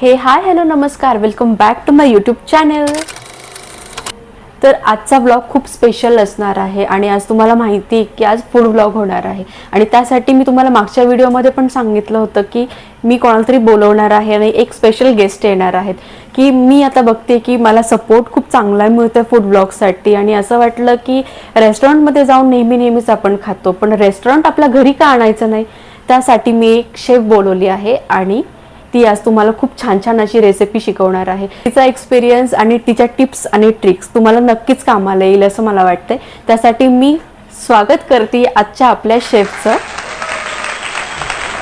हे hi hello नमस्कार, welcome back to my YouTube channel. तर आजचा ब्लॉग खूप स्पेशल असणार आहे आणि आज तुम्हाला माहिती आहे की आज फूड ब्लॉग होणार आहे. आणि त्यासाठी मी तुम्हाला मागच्या व्हिडिओमध्ये पण सांगितलं होतं की मी कोणाला तरी बोलवणार आहे आणि एक स्पेशल गेस्ट येणार आहेत. की मी आता बघते की मला सपोर्ट खूप चांगला मिळतो फूड ब्लॉगसाठी आणि असं वाटलं की रेस्टॉरंटमध्ये जाऊन नेहमीच आपण खातो, पण रेस्टॉरंट आपल्या घरी का आणायचं नाही. त्यासाठी मी एक शेफ बोलवली आहे आणि ती आज तुम्हाला खूप छान छान अशी रेसिपी शिकवणार आहे. तिचा एक्सपिरियन्स आणि तिच्या टिप्स आणि ट्रिक्स तुम्हाला नक्कीच कामाला येईल असं मला वाटतंय. त्यासाठी मी स्वागत करते आजच्या आपल्या शेफचं.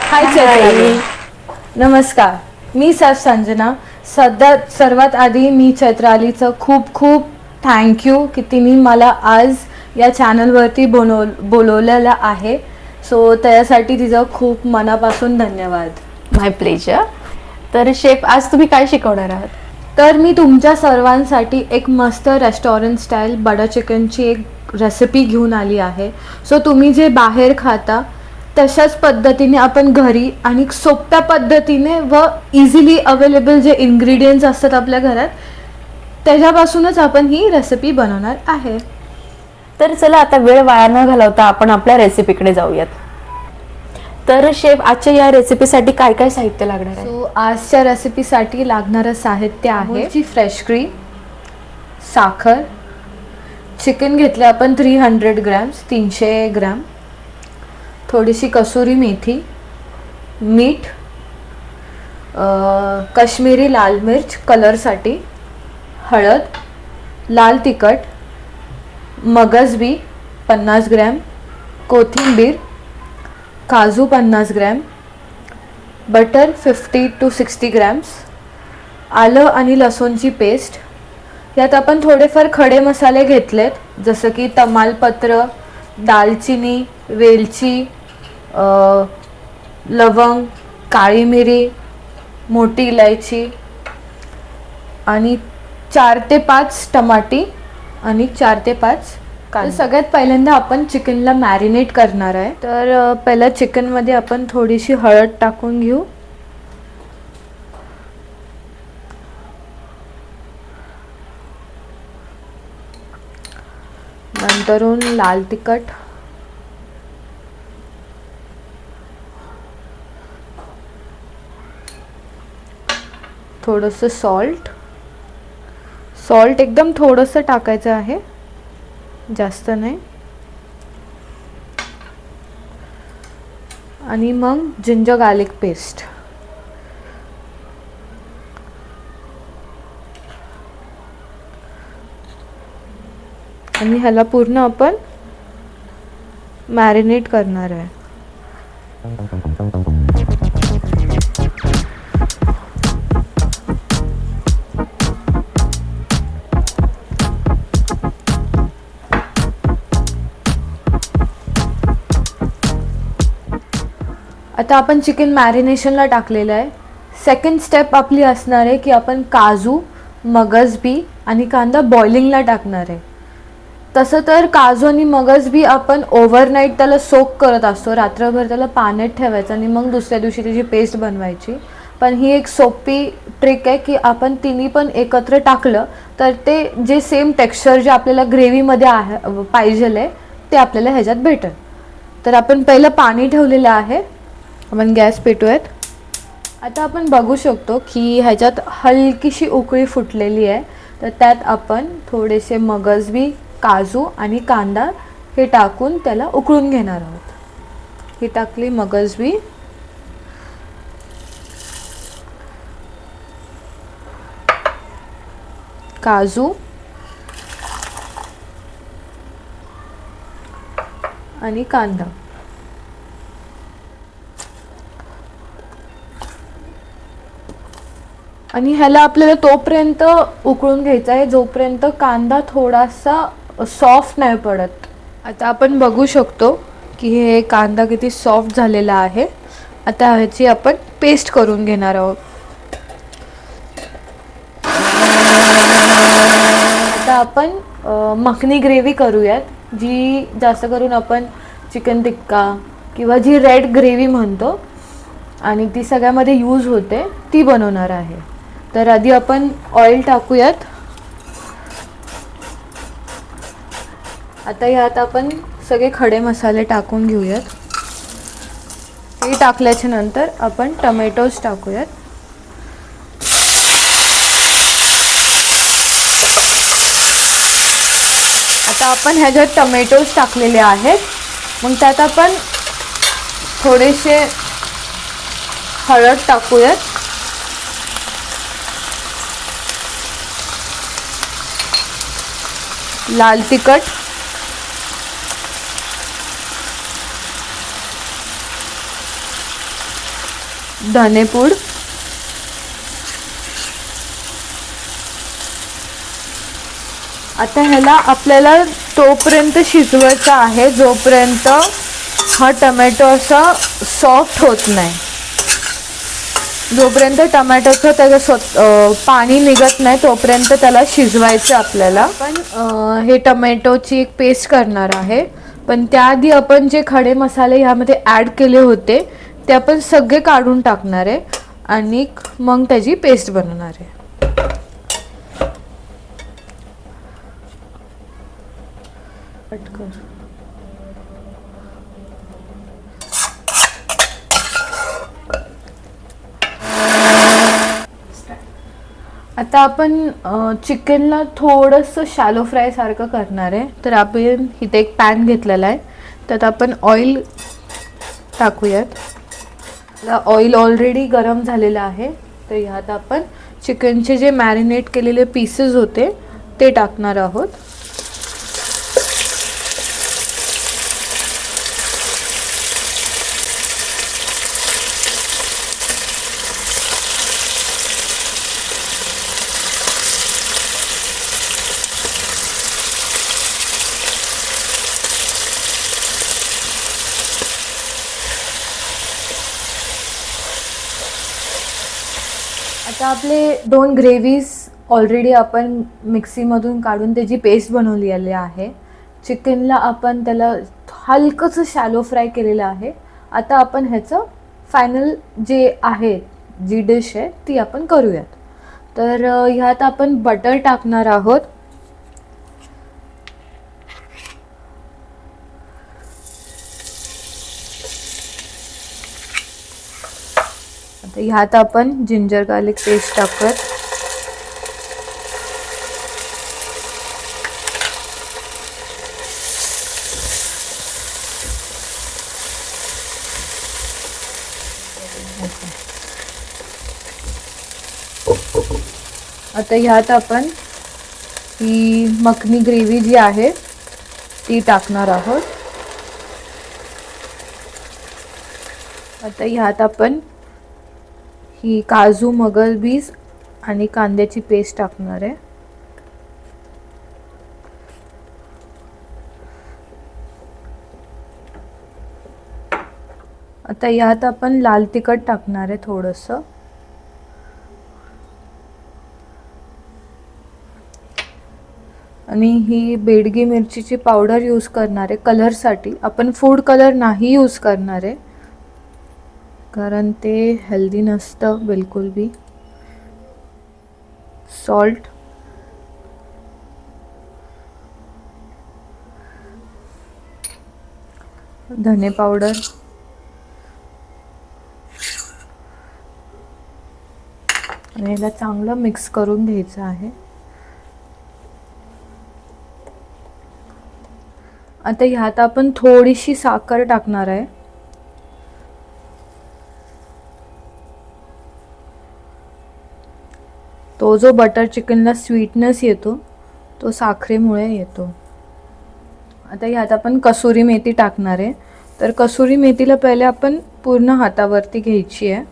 हाय चैत्राली, नमस्कार. मी शेफ संजना. सर्वात आधी मी चैत्रालीचं खूप खूप थँक्यू की तिने मला आज या चॅनलवरती बोलवलेलं आहे. सो त्यासाठी तिचं खूप मनापासून धन्यवाद. माय प्लेजर. तर शेफ, आज तुम्ही काय शिकवणार आहात? तर मी तुमच्या सर्वांसाठी एक मस्त रेस्टॉरंट स्टाईल बटर चिकनची एक रेसिपी घेऊन आली आहे. सो तुम्ही जे बाहेर खाता तशाच पद्धतीने आपण घरी आणि सोप्या पद्धतीने व इझिली अवेलेबल जे इन्ग्रेडियंट्स असतात आपल्या घरात त्याच्यापासूनच आपण ही रेसिपी बनवणार आहे. तर चला आता वेळ वाया न घालवता आपण आपल्या रेसिपीकडे जाऊयात. तर शेफ, आजच्या या रेसिपीसाठी काय काय साहित्य लागणार आहे? सो आजच्या रेसिपीसाठी लागणारं साहित्य आहे फ्रेश क्रीम, साखर, चिकन घेतले आपण 300 ग्रॅम्स, 300 ग्रॅम, थोडीशी कसुरी मेथी, मीठ, काश्मीरी लाल मिर्च कलरसाठी, हळद, लाल तिखट, मगजबी 50 ग्रॅम, कोथिंबीर, काजू 50 ग्रॅम, बटर 50 to 60 ग्रॅम्स, आलं आणि लसूणची पेस्ट. यात आपण थोडेफार खडे मसाले घेतलेत जसं की तमालपत्र, दालचिनी, वेलची, लवंग, काळी मिरी, मोठी इलायची आणि 4 ते 5 टमाटी आणि 4 ते 5 कांदा. सगळ्यात पहिल्यांदा आपण चिकनला मॅरिनेट करणार आहे. तर पहिल्या चिकनमध्ये आपण थोडीशी हळद टाकून घेऊ. नंतरून लाल तिखट, थोडंसं सॉल्ट एकदम थोडंसं टाकायचं आहे, जास्त नाही. आणि मग जिंजर गार्लिक पेस्ट. आणि ह्याला पूर्ण आपण मॅरिनेट करणार आहे. आता आपण चिकन मॅरिनेशनला टाकलेलं आहे. सेकंड स्टेप आपली असणार आहे की आपण काजू, मगजबी आणि कांदा बॉइलिंगला टाकणार आहे. तसं तर काजू आणि मगजबी आपण ओव्हरनाईट त्याला सोक करत असतो, रात्रभर त्याला पाण्यात ठेवायचं आणि मग दुसऱ्या दिवशी त्याची पेस्ट बनवायची. पण ही एक सोपी ट्रिक आहे की आपण तिन्ही पण एकत्र टाकलं तर ते जे सेम टेक्स्चर जे आपल्याला ग्रेव्हीमध्ये आहे पाहिजेल आहे ते आपल्याला ह्याच्यात भेटेल. तर आपण पहिलं पाणी ठेवलेलं आहे, आपण गॅस पेटूयात. आता आपण बघू शकतो की ह्याच्यात हलकीशी उकळी फुटलेली आहे. तर त्यात आपण थोडेसे मगजबी, काजू आणि कांदा हे टाकून त्याला उकळून घेणार आहोत. ही टाकली मगजबी, काजू आणि कांदा. आणि ह्याला आपल्याला तोपर्यंत उकळून घ्यायचा आहे जोपर्यंत कांदा थोडासा सॉफ्ट नाही पडत. आता आपण बघू शकतो की हे कांदा किती सॉफ्ट झालेला आहे. आता ह्याची आपण पेस्ट करून घेणार आहोत. आता आपण मखनी ग्रेव्ही करूयात, जी जास्त करून आपण चिकन टिक्का किंवा जी रेड ग्रेव्ही म्हणतो आणि ती सगळ्यामध्ये यूज होते ती बनवणार आहे. तर आधी आपण ऑइल टाकूयात. आता यात आपण सगळे खडे मसाले टाकून घेऊयात. हे टाकल्याच्या नंतर आपण टोमॅटोज टाकूयात. आता आपण ह्याच्यात टोमॅटोज टाकलेले आहेत. मग त्यात आपण थोडेसे हळद टाकूयात. लाल तिखट, धनेपूड, आता ह्याला आपल्याला तोपर्यंत शिजवायचा आहे जोपर्यंत हा टोमॅटो असा सॉफ्ट होत नाही. जोपर्यंत टोमॅटोचं त्याचं पाणी निघत नाही तोपर्यंत त्याला शिजवायचं आपल्याला. पण हे टोमॅटोची एक पेस्ट करणार आहे. पण त्याआधी आपण जे खडे मसाले ह्यामध्ये ॲड केले होते ते आपण सगळे काढून टाकणार आहे आणि मग त्याची पेस्ट बनवणार आहे. आता आपण चिकनला थोडंसं शॅलो फ्राय सारखं करणार आहे. तर आपण इथे एक पॅन घेतलेला आहे. त्यात आपण ऑइल टाकूयात. ऑइल ऑलरेडी गरम झालेलं आहे. तर ह्यात आपण चिकनचे जे मॅरिनेट केलेले पीसेस होते ते टाकणार आहोत. आता आपले 2 ग्रेव्हीज ऑलरेडी आपण मिक्सीमधून काढून त्याची पेस्ट बनवलेली आहे. चिकनला आपण त्याला हलकंसं शॅलो फ्राय केलेलं आहे. आता आपण ह्याचं फायनल जे आहे जी डिश आहे ती आपण करूयात. तर ह्यात आपण बटर टाकणार आहोत. आता ह्यात आपण जिंजर गार्लिक पेस्ट टाकूयात. आता ह्यात आपण ही मखनी ग्रेव्ही जी आहे ती टाकणार आहोत. आता ह्यात आपण ही काजू, मगज बीज आणि कांद्याची पेस्ट टाकणार आहे. आता यात आपण लाल तिखट टाकणार आहे थोडंसं. आणि ही बेडगी मिरचीची पावडर यूज करणार आहे कलरसाठी. आपण फूड कलर नाही यूज करणार आहे कारण ते हेल्दी नसतं बिलकुल बी. सॉल्ट, धने पावडर, आणि याला चांगलं मिक्स करून घ्यायचं आहे. आता ह्यात आपण थोडीशी साखर टाकणार आहे. तो जो बटर चिकनला स्वीटनेस येतो तो साखरेमुळे येतो. आता ह्यात आपण कसुरी मेथी टाकणार आहे. तर कसुरी मेथीला पहिले आपण पूर्ण हातावरती घ्यायची आहे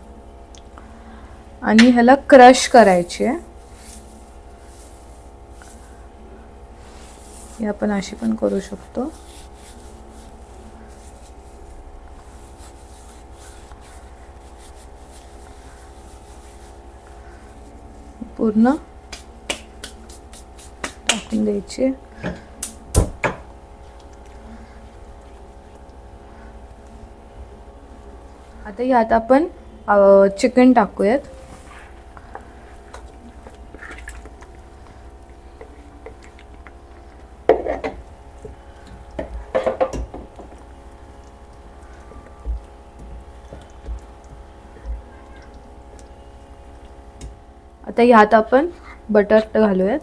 आणि ह्याला क्रश करायची आहे. हे आपण अशी पण करू शकतो. पूर्ण टाकून द्यायचे. आता यात आपण चिकन टाकूयात. आता ह्यात आपण बटर घालूयात.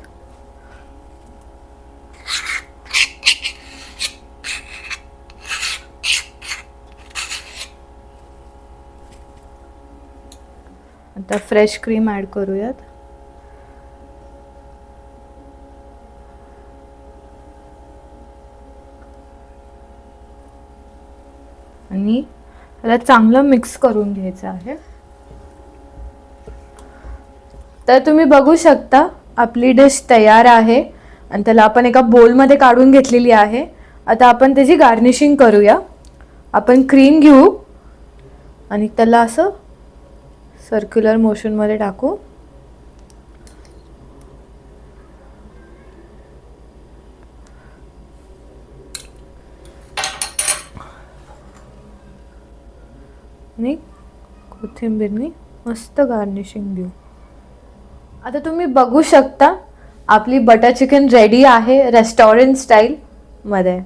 आता फ्रेश क्रीम ॲड करूयात. आणि त्याला चांगलं मिक्स करून घ्यायचं आहे. तर तुम्ही बघू शकता आपली डिश तयार आहे आणि त्याला आपण एका बोलमध्ये काढून घेतलेली आहे. आता आपण त्याची गार्निशिंग करूया. आपण क्रीम घेऊ आणि त्याला असं सर्क्युलर मोशनमध्ये टाकू. आणि कोथिंबीरनी मस्त गार्निशिंग देऊ. आता तुम्ही बघू शकता आपली बटर चिकन रेडी आहे रेस्टॉरंट स्टाईल मध्ये.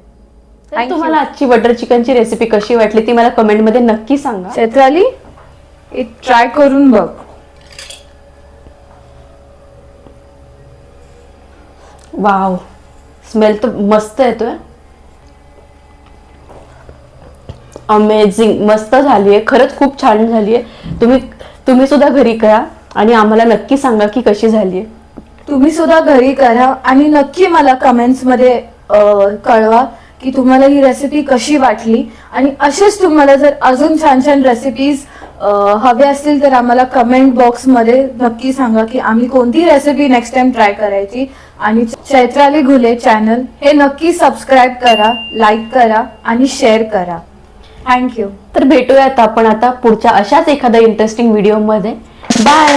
तर तुम्हाला आजची बटर चिकनची रेसिपी कशी वाटली ती मला कमेंटमध्ये नक्की सांगा. चैत्राली ट्राय करून बघ. वाव, स्मेल तर मस्त येतोय. अमेझिंग, मस्त झाली आहे. खरंच खूप छान झाली आहे. तुम्ही सुद्धा घरी करा आणि आम्हाला नक्की सांगा की कशी झाली आहे. तुम्ही सुद्धा घरी करा आणि नक्की मला कमेंट्समध्ये कळवा की तुम्हाला ही रेसिपी कशी वाटली. आणि असेच तुम्हाला जर अजून छान छान रेसिपीज हवे असतील तर आम्हाला कमेंट बॉक्समध्ये नक्की सांगा की आम्ही कोणती रेसिपी नेक्स्ट टाइम ट्राय करायची. आणि चैत्राली घुले चॅनल हे नक्की सबस्क्राईब करा, लाईक करा आणि शेअर करा. थँक्यू. तर भेटूयात आपण आता पुढच्या अशाच एखाद्या इंटरेस्टिंग व्हिडिओमध्ये. बाय.